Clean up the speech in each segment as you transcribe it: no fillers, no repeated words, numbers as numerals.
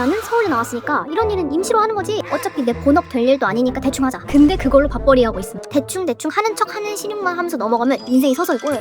나는 서울에 나왔으니까 이런 일은 임시로 하는 거지. 어차피 내 본업 될 일도 아니니까 대충 하자. 근데 그걸로 밥벌이 하고 있음. 대충 하는 척 하는 신용만 하면서 넘어가면 인생이 서서히 꼬여요.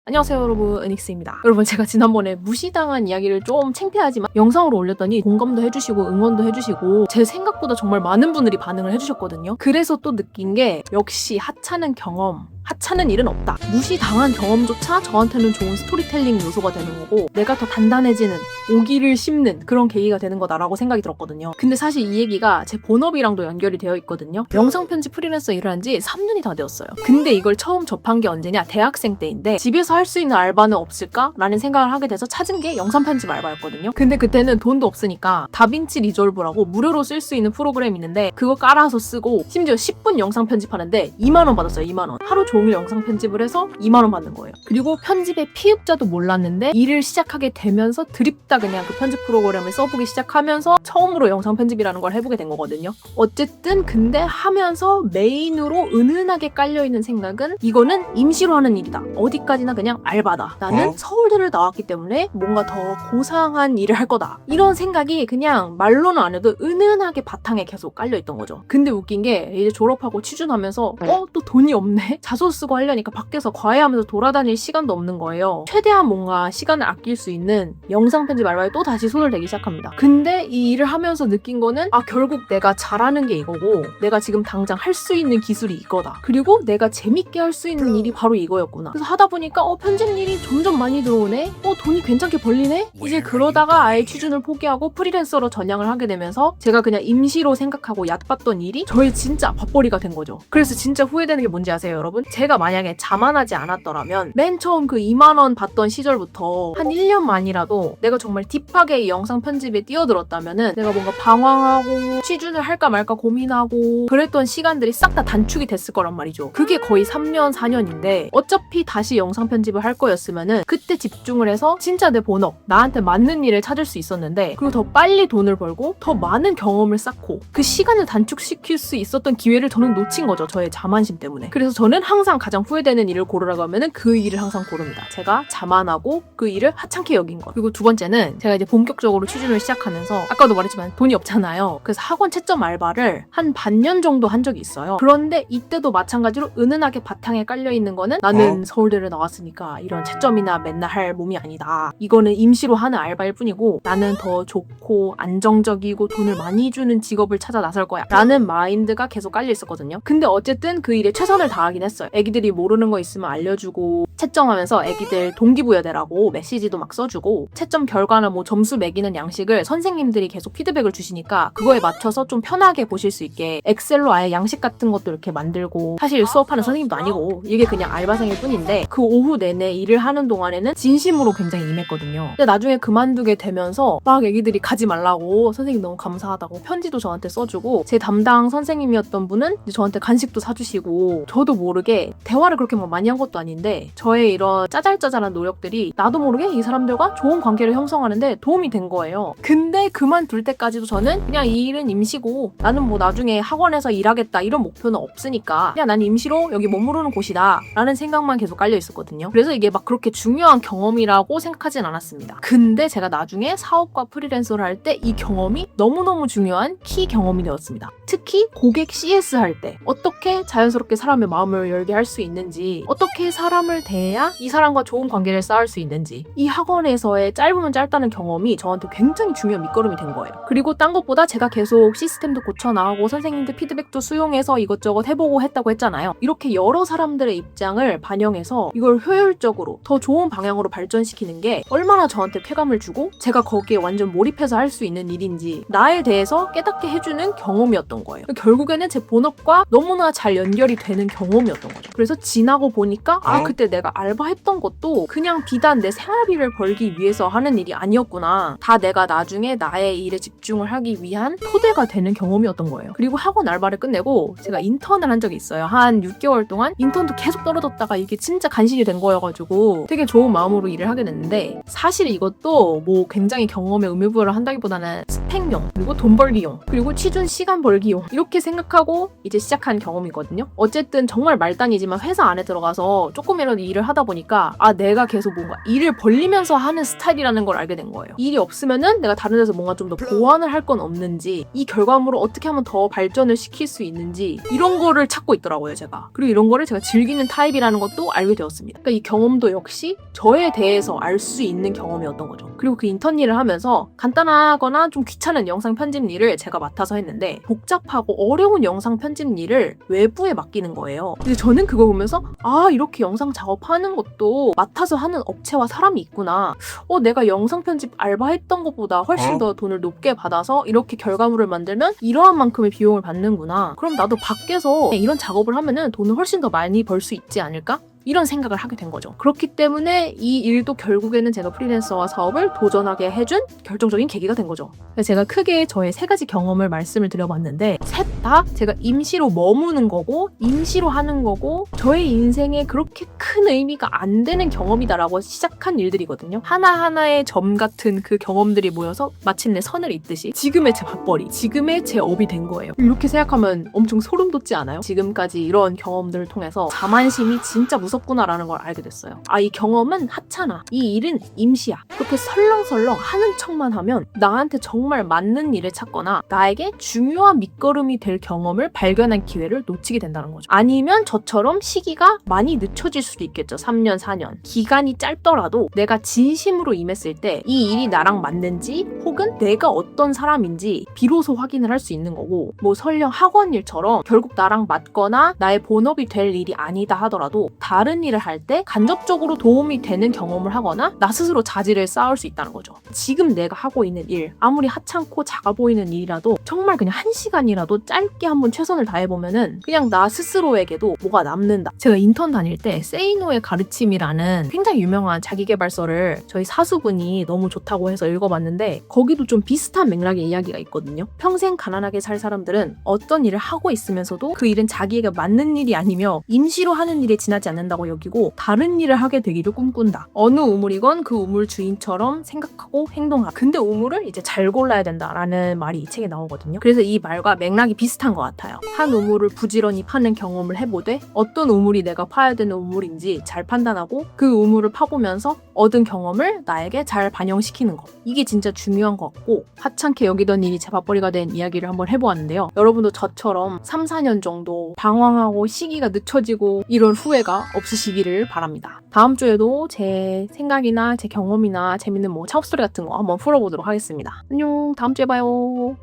안녕하세요 여러분, 은익스입니다. 여러분, 제가 지난번에 무시당한 이야기를 좀 창피하지만 영상으로 올렸더니 공감도 해주시고 응원도 해주시고 제 생각보다 정말 많은 분들이 반응을 해주셨거든요. 그래서 또 느낀 게 역시 하찮은 경험, 하찮은 일은 없다. 무시당한 경험조차 저한테는 좋은 스토리텔링 요소가 되는 거고 내가 더 단단해지는, 오기를 심는 그런 계기가 되는 거다라고 생각이 들었거든요. 근데 사실 이 얘기가 제 본업이랑도 연결이 되어 있거든요. 영상 편집 프리랜서 일을 한 지 3년이 다 되었어요. 근데 이걸 처음 접한 게 언제냐? 대학생 때인데 집에서 할 수 있는 알바는 없을까? 라는 생각을 하게 돼서 찾은 게 영상 편집 알바였거든요. 근데 그때는 돈도 없으니까 다빈치 리졸브라고 무료로 쓸 수 있는 프로그램이 있는데 그거 깔아서 쓰고 심지어 10분 영상 편집하는데 2만 원 받았어요. 2만 원. 하루 종일 영상 편집을 해서 2만 원 받는 거예요. 그리고 편집의 피읍자도 몰랐는데 일을 시작하게 되면서 드립다 그냥 그 편집 프로그램을 써보기 시작하면서 처음으로 영상 편집이라는 걸 해보게 된 거거든요. 어쨌든 근데 하면서 메인으로 은은하게 깔려있는 생각은 이거는 임시로 하는 일이다. 어디까지나 그냥 알바다. 나는 서울대를 나왔기 때문에 뭔가 더 고상한 일을 할 거다. 이런 생각이 그냥 말로는 안 해도 은은하게 바탕에 계속 깔려있던 거죠. 근데 웃긴 게 이제 졸업하고 취준하면서 또 돈이 없네? 자소 쓰고 하려니까 밖에서 과외하면서 돌아다닐 시간도 없는 거예요. 최대한 뭔가 시간을 아낄 수 있는 영상 편집 알바에 또 다시 손을 대기 시작합니다. 근데 이 일을 하면서 느낀 거는 결국 내가 잘하는 게 이거고 내가 지금 당장 할 수 있는 기술이 이거다. 그리고 내가 재밌게 할 수 있는 일이 바로 이거였구나. 그래서 하다 보니까 편집 일이 점점 많이 들어오네? 돈이 괜찮게 벌리네? 이제 그러다가 아예 취준을 포기하고 프리랜서로 전향을 하게 되면서 제가 그냥 임시로 생각하고 얕봤던 일이 저의 진짜 밥벌이가 된 거죠. 그래서 진짜 후회되는 게 뭔지 아세요, 여러분? 제가 만약에 자만하지 않았더라면 맨 처음 그 2만 원 받던 시절부터 한 1년만이라도 내가 정말 딥하게 이 영상 편집에 뛰어들었다면은 내가 뭔가 방황하고 취준을 할까 말까 고민하고 그랬던 시간들이 싹 다 단축이 됐을 거란 말이죠. 그게 거의 3년, 4년인데 어차피 다시 영상 편집을 할 거였으면은 그때 집중을 해서 진짜 내 본업, 나한테 맞는 일을 찾을 수 있었는데 그리고 더 빨리 돈을 벌고 더 많은 경험을 쌓고 그 시간을 단축시킬 수 있었던 기회를 저는 놓친 거죠. 저의 자만심 때문에. 그래서 저는 항상 가장 후회되는 일을 고르라고 하면은 그 일을 항상 고릅니다. 제가 자만하고 그 일을 하찮게 여긴 것. 그리고 두 번째는 제가 이제 본격적으로 취준을 시작하면서 아까도 말했지만 돈이 없잖아요. 그래서 학원 채점 알바를 한 반년 정도 한 적이 있어요. 그런데 이때도 마찬가지로 은은하게 바탕에 깔려있는 거는 나는 서울대를 나왔으니까 이런 채점이나 맨날 할 몸이 아니다. 이거는 임시로 하는 알바일 뿐이고 나는 더 좋고 안정적이고 돈을 많이 주는 직업을 찾아 나설 거야 라는 마인드가 계속 깔려 있었거든요. 근데 어쨌든 그 일에 최선을 다하긴 했어요. 애기들이 모르는 거 있으면 알려주고 채점하면서 애기들 동기부여되라고 메시지도 막 써주고 채점 결과나 뭐 점수 매기는 양식을 선생님들이 계속 피드백을 주시니까 그거에 맞춰서 좀 편하게 보실 수 있게 엑셀로 아예 양식 같은 것도 이렇게 만들고 사실 수업하는 선생님도 아니고 이게 그냥 알바생일 뿐인데 그 오후 내내 일을 하는 동안에는 진심으로 굉장히 임했거든요. 근데 나중에 그만두게 되면서 막 애기들이 가지 말라고 선생님 너무 감사하다고 편지도 저한테 써주고 제 담당 선생님이었던 분은 이제 저한테 간식도 사주시고 저도 모르게 대화를 그렇게 막 많이 한 것도 아닌데 저의 이런 짜잘짜잘한 노력들이 나도 모르게 이 사람들과 좋은 관계를 형성하는데 도움이 된 거예요. 근데 그만둘 때까지도 저는 그냥 이 일은 임시고 나는 뭐 나중에 학원에서 일하겠다 이런 목표는 없으니까 그냥 난 임시로 여기 머무르는 곳이다 라는 생각만 계속 깔려 있었거든요. 그래서 이게 막 그렇게 중요한 경험이라고 생각하진 않았습니다. 근데 제가 나중에 사업과 프리랜서를 할 때 이 경험이 너무너무 중요한 키 경험이 되었습니다. 특히 고객 CS 할 때 어떻게 자연스럽게 사람의 마음을 열게 할 수 있는지 어떻게 사람을 대해야 이 사람과 좋은 관계를 쌓을 수 있는지 이 학원에서의 짧으면 짧다는 경험이 저한테 굉장히 중요한 밑거름이 된 거예요. 그리고 딴 것보다 제가 계속 시스템도 고쳐나가고 선생님들 피드백도 수용해서 이것저것 해보고 했다고 했잖아요. 이렇게 여러 사람들의 입장을 반영해서 이걸 효율적으로 더 좋은 방향으로 발전시키는 게 얼마나 저한테 쾌감을 주고 제가 거기에 완전 몰입해서 할 수 있는 일인지 나에 대해서 깨닫게 해주는 경험이었던 거예요. 결국에는 제 본업과 너무나 잘 연결이 되는 경험이었던 거죠. 그래서 지나고 보니까 그때 내가 알바했던 것도 그냥 비단 내 생활비를 벌기 위해서 하는 일이 아니었구나. 다 내가 나중에 나의 일에 집중을 하기 위한 토대가 되는 경험이었던 거예요. 그리고 학원 알바를 끝내고 제가 인턴을 한 적이 있어요. 한 6개월 동안 인턴도 계속 떨어졌다가 이게 진짜 간신히 된 거여가지고 되게 좋은 마음으로 일을 하게 됐는데 사실 이것도 뭐 굉장히 경험에 의미부여를 한다기보다는 스펙용 그리고 돈 벌기용 그리고 취준 시간 벌기용 이렇게 생각하고 이제 시작한 경험이거든요. 어쨌든 정말 말단 다니지만 회사 안에 들어가서 조금이라도 일을 하다 보니까 내가 계속 뭔가 일을 벌리면서 하는 스타일이라는 걸 알게 된 거예요. 일이 없으면은 내가 다른 데서 뭔가 좀 더 보완을 할 건 없는지, 이 결과물을 어떻게 하면 더 발전을 시킬 수 있는지 이런 거를 찾고 있더라고요, 제가. 그리고 이런 거를 제가 즐기는 타입이라는 것도 알게 되었습니다. 그러니까 이 경험도 역시 저에 대해서 알 수 있는 경험이었던 거죠. 그리고 그 인턴 일을 하면서 간단하거나 좀 귀찮은 영상 편집 일을 제가 맡아서 했는데, 복잡하고 어려운 영상 편집 일을 외부에 맡기는 거예요. 근데 저는 그거 보면서 이렇게 영상 작업하는 것도 맡아서 하는 업체와 사람이 있구나. 내가 영상 편집 알바했던 것보다 훨씬 더 돈을 높게 받아서 이렇게 결과물을 만들면 이러한 만큼의 비용을 받는구나. 그럼 나도 밖에서 이런 작업을 하면은 돈을 훨씬 더 많이 벌 수 있지 않을까? 이런 생각을 하게 된 거죠. 그렇기 때문에 이 일도 결국에는 제가 프리랜서와 사업을 도전하게 해준 결정적인 계기가 된 거죠. 제가 크게 저의 3가지 경험을 말씀을 드려봤는데, 셋 다 제가 임시로 머무는 거고 임시로 하는 거고 저의 인생에 그렇게 큰 의미가 안 되는 경험이다라고 시작한 일들이거든요. 하나하나의 점 같은 그 경험들이 모여서 마침내 선을 잇듯이 지금의 제 밥벌이, 지금의 제 업이 된 거예요. 이렇게 생각하면 엄청 소름 돋지 않아요? 지금까지 이런 경험들을 통해서 자만심이 진짜 무섭구나라는 걸 알게 됐어요. 이 경험은 하찮아. 이 일은 임시야. 그렇게 설렁설렁 하는 척만 하면 나한테 정말 맞는 일을 찾거나 나에게 중요한 밑거름이 될 경험을 발견할 기회를 놓치게 된다는 거죠. 아니면 저처럼 시기가 많이 늦춰질 수도 있겠죠. 3년, 4년. 기간이 짧더라도 내가 진심으로 임했을 때 이 일이 나랑 맞는지 혹은 내가 어떤 사람인지 비로소 확인을 할 수 있는 거고, 뭐 설령 학원 일처럼 결국 나랑 맞거나 나의 본업이 될 일이 아니다 하더라도 다른 일을 할 때 간접적으로 도움이 되는 경험을 하거나 나 스스로 자질을 쌓을 수 있다는 거죠. 지금 내가 하고 있는 일, 아무리 하찮고 작아 보이는 일이라도 정말 그냥 1시간이라도 짧게 한번 최선을 다해보면은 그냥 나 스스로에게도 뭐가 남는다. 제가 인턴 다닐 때 세이노의 가르침이라는 굉장히 유명한 자기계발서를 저희 사수분이 너무 좋다고 해서 읽어봤는데, 거기도 좀 비슷한 맥락의 이야기가 있거든요. 평생 가난하게 살 사람들은 어떤 일을 하고 있으면서도 그 일은 자기에게 맞는 일이 아니며 임시로 하는 일에 지나지 않는다고 여기고 다른 일을 하게 되기를 꿈꾼다. 어느 우물이건 그 우물 주인처럼 생각하고 행동하라. 근데 우물을 이제 잘 골라야 된다라는 말이 이 책에 나오거든요. 그래서 이 말과 맥락이 비슷한 것 같아요. 한 우물을 부지런히 파는 경험을 해보되 어떤 우물이 내가 파야 되는 우물인지 잘 판단하고 그 우물을 파보면서 얻은 경험을 나에게 잘 반영시키는 것. 이게 진짜 중요한 것 같고, 하찮게 여기던 일이 제 밥벌이가 된 이야기를 한번 해보았는데요. 여러분도 저처럼 3, 4년 정도 방황하고 시기가 늦춰지고 이런 후회가 없으시기를 바랍니다. 다음 주에도 제 생각이나 제 경험이나 재밌는 뭐 창업 스토리 같은 거 한번 풀어보도록 하겠습니다. 안녕, 다음 주에 봐요.